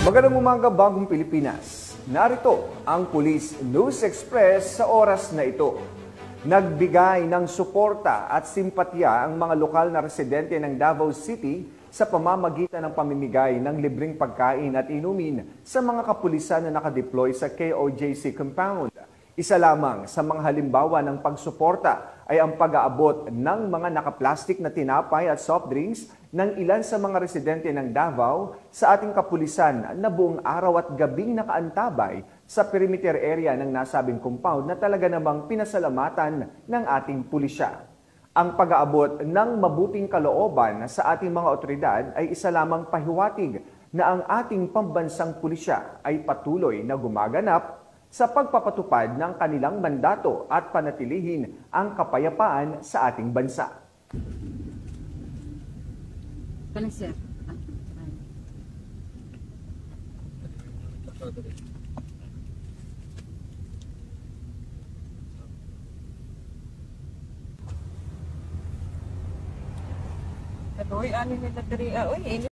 Magandang umaga, Bagong Pilipinas. Narito ang Police News Express sa oras na ito. Nagbigay ng suporta at simpatya ang mga lokal na residente ng Davao City sa pamamagitan ng pamimigay ng libreng pagkain at inumin sa mga kapulisan na nakadeploy sa KOJC compound. Isa lamang sa mga halimbawa ng pagsuporta ay ang pag-aabot ng mga nakaplastik na tinapay at soft drinks ng ilan sa mga residente ng Davao sa ating kapulisan na buong araw at gabing nakaantabay sa perimeter area ng nasabing compound na talaga namang pinasalamatan ng ating pulisya. Ang pag-aabot ng mabuting kalooban sa ating mga otoridad ay isa lamang pahiwatig na ang ating pambansang pulisya ay patuloy na gumaganap sa pagpapatupad ng kanilang mandato at panatilihin ang kapayapaan sa ating bansa. Sir. Uy, ano nila diri? Uy,